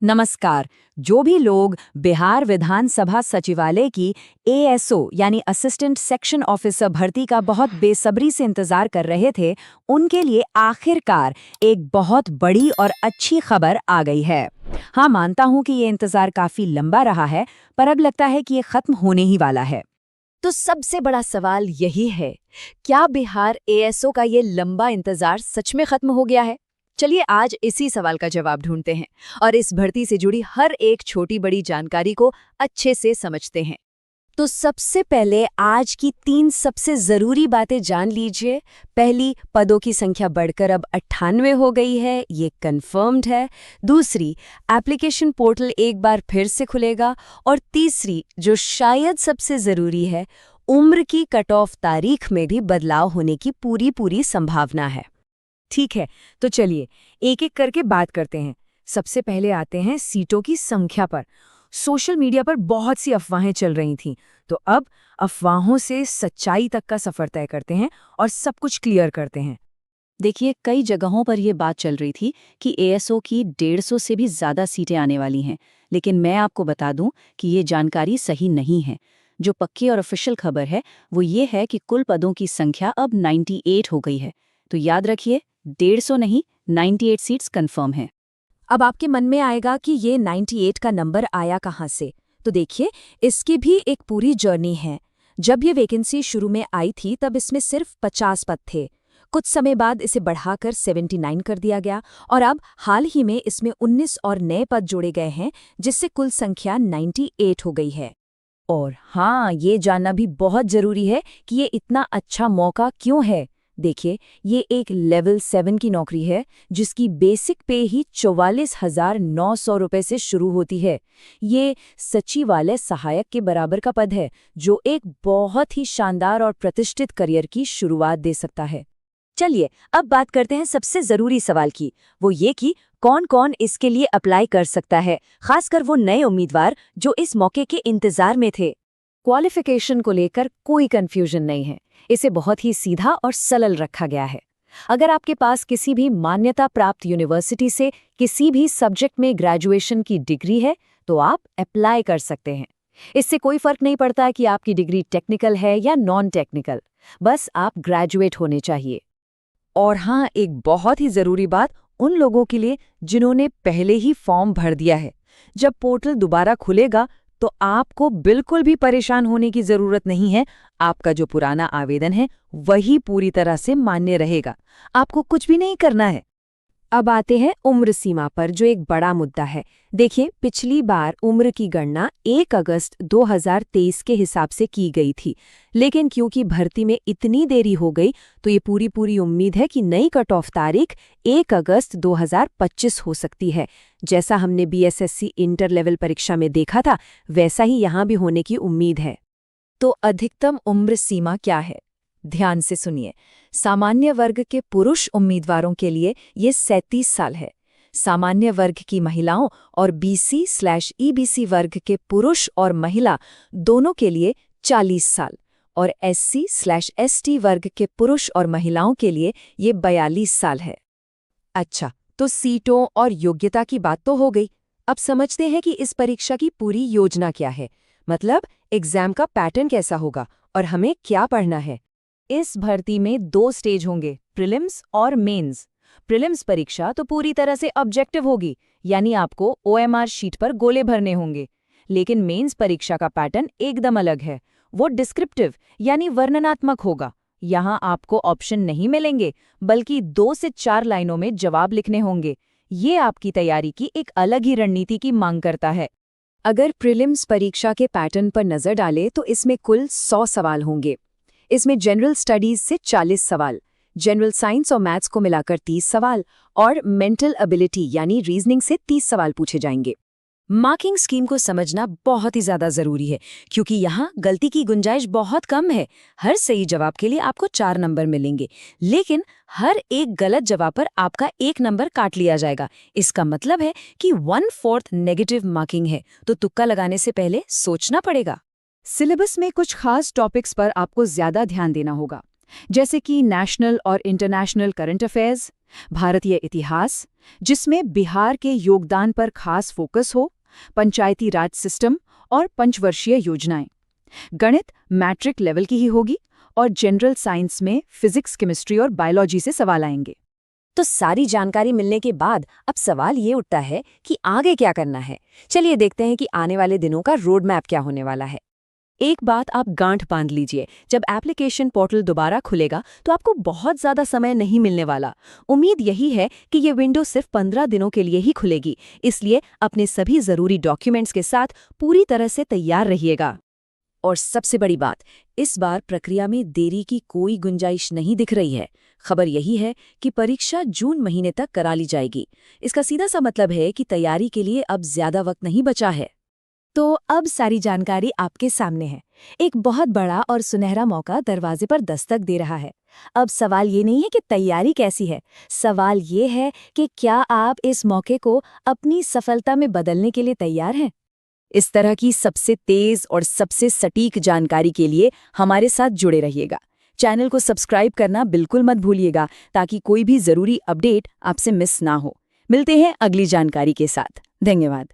नमस्कार। जो भी लोग बिहार विधानसभा सचिवालय की एएसओ यानी असिस्टेंट सेक्शन ऑफिसर भर्ती का बहुत बेसब्री से इंतजार कर रहे थे, उनके लिए आखिरकार एक बहुत बड़ी और अच्छी खबर आ गई है। हाँ, मानता हूँ कि ये इंतजार काफी लंबा रहा है, पर अब लगता है कि ये खत्म होने ही वाला है। तो सबसे बड़ा सवाल यही है, क्या बिहार एएसओ का ये लंबा इंतजार सच में खत्म हो गया है? चलिए आज इसी सवाल का जवाब ढूंढते हैं और इस भर्ती से जुड़ी हर एक छोटी बड़ी जानकारी को अच्छे से समझते हैं। तो सबसे पहले आज की 3 सबसे जरूरी बातें जान लीजिए। पहली, पदों की संख्या बढ़कर अब 98 हो गई है, ये कंफर्म्ड है। दूसरी, एप्लीकेशन पोर्टल एक बार फिर से खुलेगा। और तीसरी, जो शायद सबसे जरूरी है, उम्र की कट ऑफ तारीख में भी बदलाव होने की पूरी संभावना है। ठीक है, तो चलिए एक एक करके बात करते हैं। सबसे पहले आते हैं सीटों की संख्या पर। सोशल मीडिया पर बहुत सी अफवाहें चल रही थीं, तो अब अफवाहों से सच्चाई तक का सफर तय करते हैं और सब कुछ क्लियर करते हैं। देखिए, कई जगहों पर यह बात चल रही थी कि एएसओ की 150 से भी ज़्यादा सीटें आने वाली हैं, लेकिन मैं आपको बता दूं कि ये जानकारी सही नहीं है। जो पक्की और ऑफिशियल खबर है वो ये है कि कुल पदों की संख्या अब 98 हो गई है। तो याद रखिए, 150 नहीं, 98 सीट्स कंफर्म हैं। अब आपके मन में आएगा कि ये 98 का नंबर आया कहाँ से? तो देखिए, इसकी भी एक पूरी जर्नी है। जब ये वैकेंसी शुरू में आई थी तब इसमें सिर्फ 50 पद थे। कुछ समय बाद इसे बढ़ाकर 79 कर दिया गया और अब हाल ही में इसमें 19 और नए पद जोड़े गए हैं, जिससे कुल संख्या 98 हो गई है। और हाँ, ये जानना भी बहुत जरूरी है कि ये इतना अच्छा मौका क्यों है। देखिए, ये एक लेवल 7 की नौकरी है जिसकी बेसिक पे ही 44,900 रुपये से शुरू होती है। ये सचिवालय सहायक के बराबर का पद है, जो एक बहुत ही शानदार और प्रतिष्ठित करियर की शुरुआत दे सकता है। चलिए अब बात करते हैं सबसे जरूरी सवाल की, वो ये कि कौन कौन इसके लिए अप्लाई कर सकता है, खासकर वो नए उम्मीदवार जो इस मौके के इंतजार में थे। क्वालिफिकेशन को लेकर कोई कंफ्यूजन नहीं है। इसे बहुत ही सीधा और सरल रखा गया है। अगर आपके पास किसी भी मान्यता प्राप्त यूनिवर्सिटी से किसी भी सब्जेक्ट में ग्रेजुएशन की डिग्री है, तो आप अप्लाई कर सकते हैं। इससे कोई फर्क नहीं पड़ता कि आपकी डिग्री टेक्निकल है या नॉन टेक्निकल, बस आप ग्रेजुएट होने चाहिए। और हाँ, एक बहुत ही जरूरी बात उन लोगों के लिए जिन्होंने पहले ही फॉर्म भर दिया है। जब पोर्टल दोबारा खुलेगा तो आपको बिल्कुल भी परेशान होने की जरूरत नहीं है। आपका जो पुराना आवेदन है वही पूरी तरह से मान्य रहेगा। आपको कुछ भी नहीं करना है। अब आते हैं उम्र सीमा पर, जो एक बड़ा मुद्दा है। देखिए, पिछली बार उम्र की गणना 1 अगस्त 2023 के हिसाब से की गई थी, लेकिन क्योंकि भर्ती में इतनी देरी हो गई तो ये पूरी उम्मीद है कि नई कट ऑफ तारीख 1 अगस्त 2025 हो सकती है। जैसा हमने बीएसएससी इंटर लेवल परीक्षा में देखा था, वैसा ही यहाँ भी होने की उम्मीद है। तो अधिकतम उम्र सीमा क्या है? ध्यान से सुनिए। सामान्य वर्ग के पुरुष उम्मीदवारों के लिए ये 37 साल है। सामान्य वर्ग की महिलाओं और BC/EBC वर्ग के पुरुष और महिला दोनों के लिए 40 साल और SC/ST वर्ग के पुरुष और महिलाओं के लिए ये 42 साल है। अच्छा, तो सीटों और योग्यता की बात तो हो गई। अब समझते हैं कि इस परीक्षा की पूरी योजना क्या है, मतलब एग्जाम का पैटर्न कैसा होगा और हमें क्या पढ़ना है। इस भर्ती में 2 स्टेज होंगे, प्रीलिम्स और मेंस। प्रीलिम्स परीक्षा तो पूरी तरह से ऑब्जेक्टिव होगी, यानी आपको OMR शीट पर गोले भरने होंगे। लेकिन मेंस परीक्षा का पैटर्न एकदम अलग है। वो डिस्क्रिप्टिव यानी वर्णनात्मक होगा। यहाँ आपको ऑप्शन नहीं मिलेंगे, बल्कि 2 से 4 लाइनों में जवाब लिखने होंगे। ये आपकी तैयारी की एक अलग ही रणनीति की मांग करता है। अगर प्रीलिम्स परीक्षा के पैटर्न पर नजर डालें तो इसमें कुल 100 सवाल होंगे। इसमें जनरल स्टडीज से 40 सवाल, जनरल साइंस और मैथ्स को मिलाकर 30 सवाल और मेंटल एबिलिटी यानी रीजनिंग से 30 सवाल पूछे जाएंगे। मार्किंग स्कीम को समझना बहुत ही ज्यादा जरूरी है, क्योंकि यहाँ गलती की गुंजाइश बहुत कम है। हर सही जवाब के लिए आपको 4 नंबर मिलेंगे, लेकिन हर एक गलत जवाब पर आपका 1 नंबर काट लिया जाएगा। इसका मतलब है कि 1/4 नेगेटिव मार्किंग है, तो तुक्का लगाने से पहले सोचना पड़ेगा। सिलेबस में कुछ खास टॉपिक्स पर आपको ज्यादा ध्यान देना होगा, जैसे कि नेशनल और इंटरनेशनल करंट अफेयर्स, भारतीय इतिहास, जिसमें बिहार के योगदान पर खास फोकस हो, पंचायती राज सिस्टम और पंचवर्षीय योजनाएं। गणित मैट्रिक लेवल की ही होगी और जनरल साइंस में फिजिक्स, केमिस्ट्री और बायोलॉजी से सवाल आएंगे। तो सारी जानकारी मिलने के बाद अब सवाल ये उठता है कि आगे क्या करना है। चलिए देखते हैं कि आने वाले दिनों का रोड मैप क्या होने वाला है। एक बात आप गांठ बांध लीजिए, जब एप्लीकेशन पोर्टल दोबारा खुलेगा तो आपको बहुत ज़्यादा समय नहीं मिलने वाला। उम्मीद यही है कि ये विंडो सिर्फ 15 दिनों के लिए ही खुलेगी, इसलिए अपने सभी ज़रूरी डॉक्यूमेंट्स के साथ पूरी तरह से तैयार रहिएगा। और सबसे बड़ी बात, इस बार प्रक्रिया में देरी की कोई गुंजाइश नहीं दिख रही है। खबर यही है कि परीक्षा जून महीने तक करा ली जाएगी। इसका सीधा सा मतलब है कि तैयारी के लिए अब ज्यादा वक्त नहीं बचा है। तो अब सारी जानकारी आपके सामने है। एक बहुत बड़ा और सुनहरा मौका दरवाजे पर दस्तक दे रहा है। अब सवाल ये नहीं है कि तैयारी कैसी है, सवाल ये है कि क्या आप इस मौके को अपनी सफलता में बदलने के लिए तैयार हैं? इस तरह की सबसे तेज और सबसे सटीक जानकारी के लिए हमारे साथ जुड़े रहिएगा। चैनल को सब्सक्राइब करना बिल्कुल मत भूलिएगा ताकि कोई भी जरूरी अपडेट आपसे मिस ना हो। मिलते हैं अगली जानकारी के साथ। धन्यवाद।